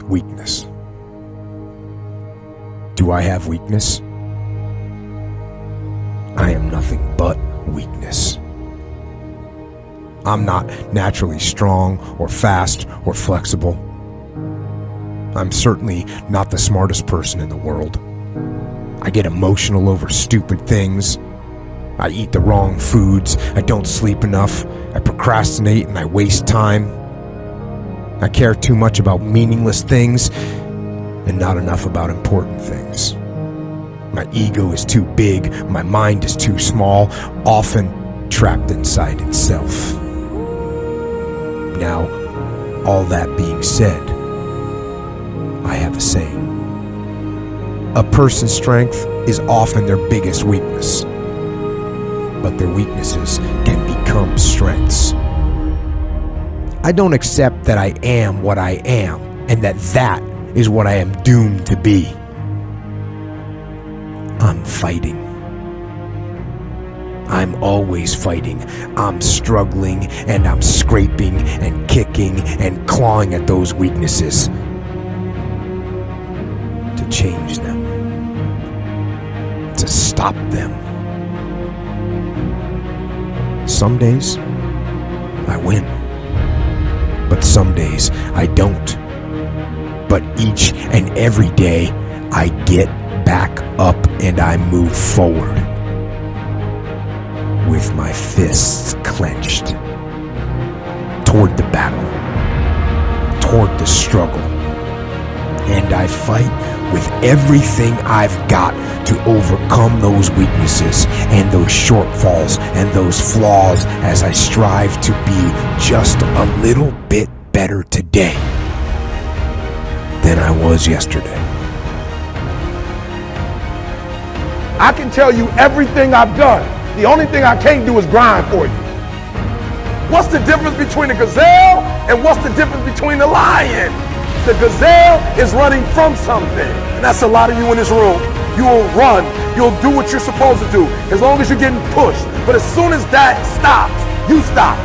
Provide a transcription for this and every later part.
weakness. Do I have weakness? I am nothing but weakness. I'm not naturally strong or fast or flexible. I'm certainly not the smartest person in the world. I get emotional over stupid things. I eat the wrong foods. I don't sleep enough. I procrastinate and I waste time. I care too much about meaningless things and not enough about important things. My ego is too big. My mind is too small, often trapped inside itself. Now, all that being said, I have a saying. A person's strength is often their biggest weakness, but their weaknesses can become strengths. I don't accept that I am what I am and that is what I am doomed to be. I'm fighting. I'm always fighting. I'm struggling and I'm scraping and kicking and clawing at those weaknesses to change them, to stop them. Some days I win, but some days I don't. But each and every day I get back up and I move forward with my fists clenched toward the battle, toward the struggle. And I fight with everything I've got to overcome those weaknesses and those shortfalls and those flaws as I strive to be just a little bit better today than I was yesterday. I can tell you everything I've done. The only thing I can't do is grind for you. What's the difference between a gazelle and what's the difference between a lion? The gazelle is running from something. And that's a lot of you in this room. You will run. You'll do what you're supposed to do as long as you're getting pushed. But as soon as that stops, you stop.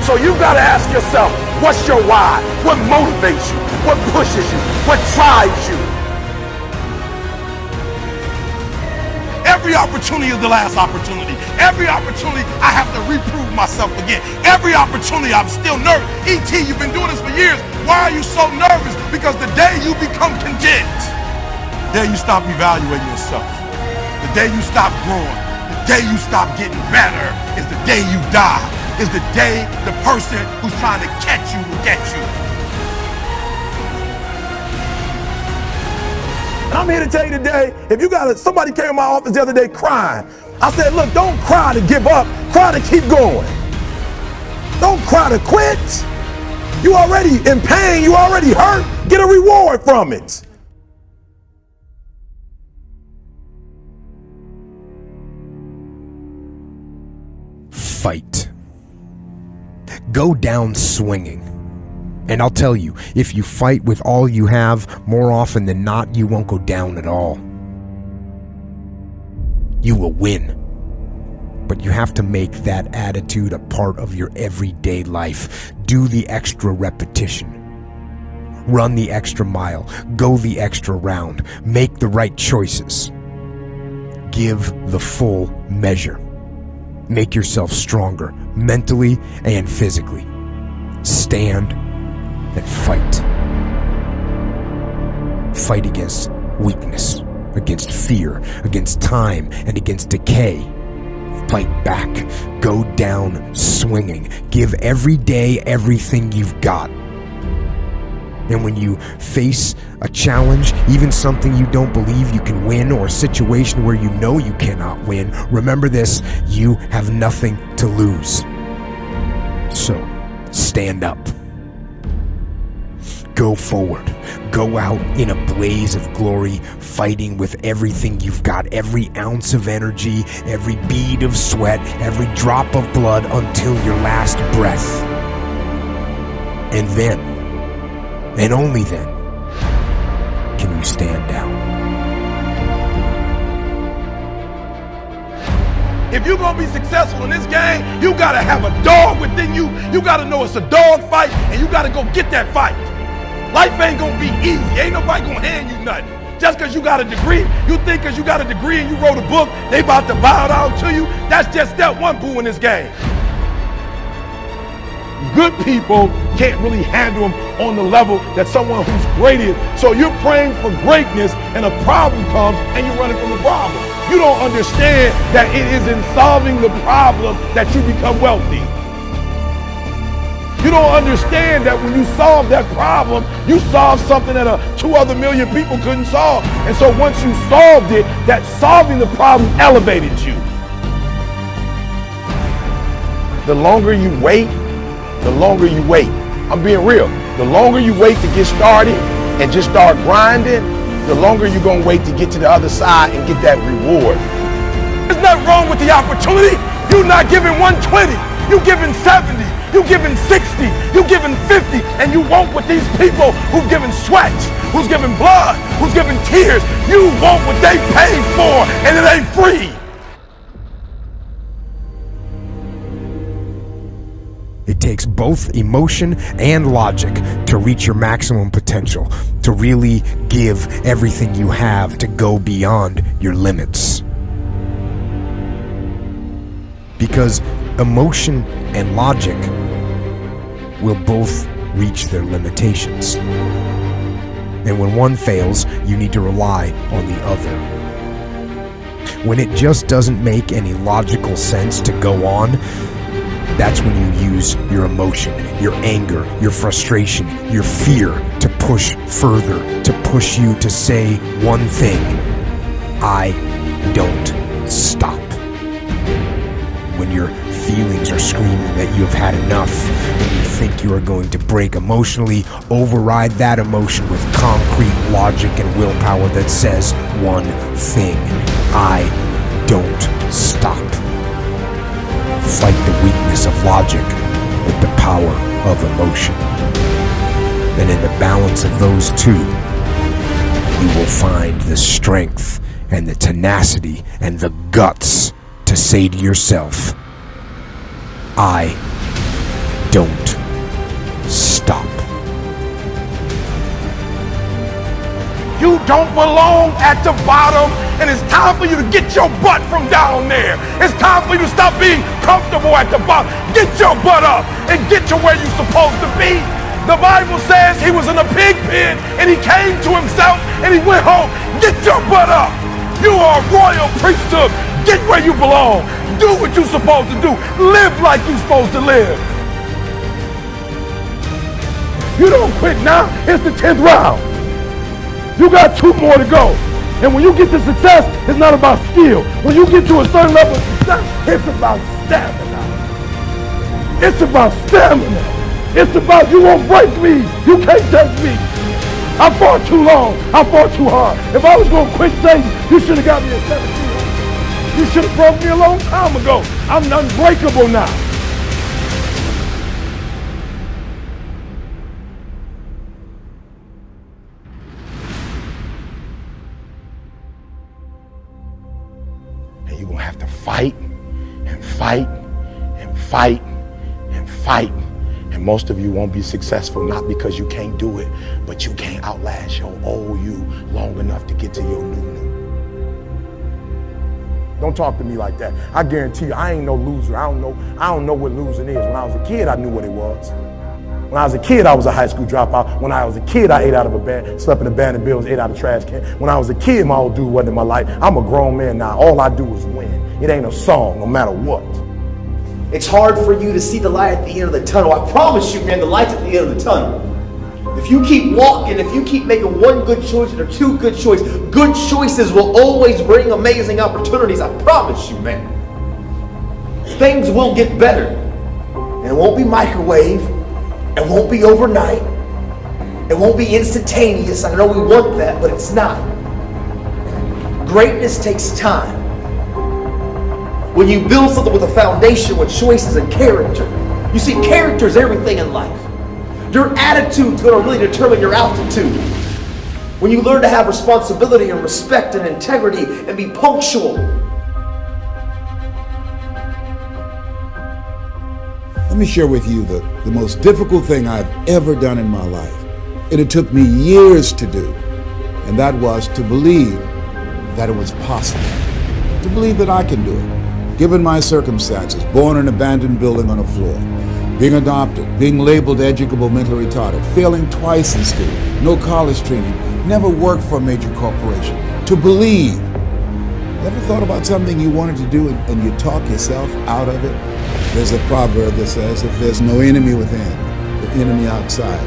So you've got to ask yourself, what's your why? What motivates you? What pushes you? What drives you? Every opportunity is the last opportunity. Every opportunity I have to reprove myself again. Every opportunity I'm still nervous. E.T., you've been doing this for years. Why are you so nervous? Because the day you become content, the day you stop evaluating yourself, the day you stop growing, the day you stop getting better is the day you die. Is the day the person who's trying to catch you will get you. And I'm here to tell you today, if you got somebody came in my office the other day crying. I said, look, don't cry to give up, cry to keep going. Don't cry to quit. You already in pain, you already hurt, get a reward from it. Fight. Go down swinging. And I'll tell you, if you fight with all you have, more often than not, you won't go down at all. You will win. But you have to make that attitude a part of your everyday life. Do the extra repetition. Run the extra mile. Go the extra round. Make the right choices. Give the full measure. Make yourself stronger, mentally and physically. Stand and fight. Fight against weakness, against fear, against time, and against decay. Fight back. Go down swinging. Give every day everything you've got. And when you face a challenge, even something you don't believe you can win, or a situation where you know you cannot win, remember this: you have nothing to lose. So, stand up. Go forward. Go out in a blaze of glory, fighting with everything you've got, every ounce of energy, every bead of sweat, every drop of blood, until your last breath. And then, and only then, can you stand down. If you're gonna be successful in this game, you gotta have a dog within you. You gotta know it's a dog fight, and you gotta go get that fight. Life ain't gonna be easy. Ain't nobody gonna hand you nothing. Just because you got a degree, you think because you got a degree and you wrote a book, they about to bow down to you. That's just step one, boo, in this game. Good people can't really handle them on the level that someone who's great is. So you're praying for greatness and a problem comes and you're running from the problem. You don't understand that it is in solving the problem that you become wealthy. You don't understand that when you solve that problem, you solve something that 2 other million people couldn't solve. And so once you solved it, that solving the problem elevated you. The longer you wait, the longer you wait. I'm being real. The longer you wait to get started and just start grinding, the longer you're gonna wait to get to the other side and get that reward. There's nothing wrong with the opportunity. You're not giving 120, you're giving 70. You giving 60, you giving 50, and you want what these people who've given sweat, who's given blood, who's given tears, you want what they paid for, and it ain't free. It takes both emotion and logic to reach your maximum potential, to really give everything you have, to go beyond your limits. Because emotion and logic will both reach their limitations. And when one fails, you need to rely on the other. When it just doesn't make any logical sense to go on, that's when you use your emotion, your anger, your frustration, your fear to push further, to push you to say one thing: I don't stop. When your feelings are screaming that you have had enough, when you think you are going to break emotionally, override that emotion with concrete logic and willpower that says one thing: I don't stop. Fight the weakness of logic with the power of emotion. And in the balance of those two, you will find the strength and the tenacity and the guts to say to yourself, I don't stop. You don't belong at the bottom, and it's time for you to get your butt from down there. It's time for you to stop being comfortable at the bottom. Get your butt up and get to where you're supposed to be. The Bible says he was in a pig pen and he came to himself and he went home. Get your butt up. You are a royal priesthood. Get where you belong. Do what you're supposed to do. Live like you're supposed to live. You don't quit now. It's the 10th round. You got 2 more to go. And when you get to success, it's not about skill. When you get to a certain level of success, it's about stamina. It's about stamina. It's about you won't break me. You can't touch me. I fought too long. I fought too hard. If I was going to quit Satan, you should have got me at 17. You should have broke me a long time ago. I'm unbreakable now. And you're going to have to fight and fight and fight and fight. And most of you won't be successful, not because you can't do it, but you can't outlast your old you long enough to get to your new. Don't talk to me like that. I guarantee you, I ain't no loser. I don't know what losing is. When I was a kid, I knew what it was. When I was a kid, I was a high school dropout. When I was a kid, I ate out of a bed, slept in abandoned buildings, ate out of trash can. When I was a kid, my old dude wasn't in my life. I'm a grown man now. All I do is win. It ain't a song, no matter what. It's hard for you to see the light at the end of the tunnel. I promise you, man, the light's at the end of the tunnel. If you keep walking, if you keep making one good choice or 2 good choices will always bring amazing opportunities. I promise you, man. Things will get better. And it won't be microwave. It won't be overnight. It won't be instantaneous. I know we want that, but it's not. Greatness takes time. When you build something with a foundation with choices and character, you see, character is everything in life. Your attitude is going to really determine your altitude. When you learn to have responsibility and respect and integrity and be punctual. Let me share with you the most difficult thing I've ever done in my life And it took me years to do. And that was to believe that it was possible. To believe that I can do it. Given my circumstances, born in an abandoned building on a floor, being adopted, being labeled educable mentally retarded, failing twice in school, no college training, never worked for a major corporation. To believe. Ever thought about something you wanted to do and you talk yourself out of it? There's a proverb that says, if there's no enemy within, the enemy outside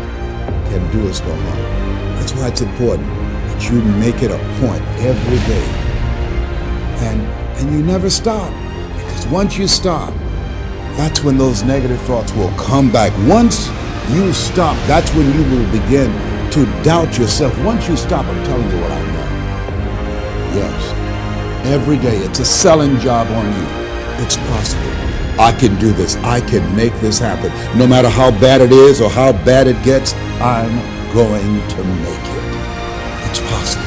can do us no harm. That's why it's important that you make it a point every day. And you never stop. Because once you stop, that's when those negative thoughts will come back. Once you stop, that's when you will begin to doubt yourself. Once you stop, I'm telling you what I know. Yes. Every day, it's a selling job on you. It's possible. I can do this. I can make this happen. No matter how bad it is or how bad it gets, I'm going to make it. It's possible.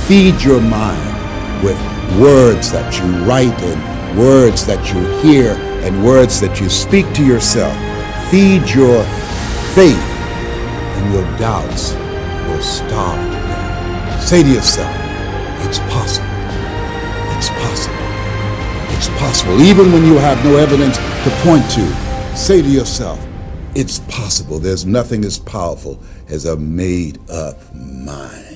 Feed your mind with words that you write and words that you hear and words that you speak to yourself. Feed your faith and your doubts will starve to death. Say to yourself, it's possible. It's possible. It's possible. Even when you have no evidence to point to, say to yourself, it's possible. There's nothing as powerful as a made-up mind.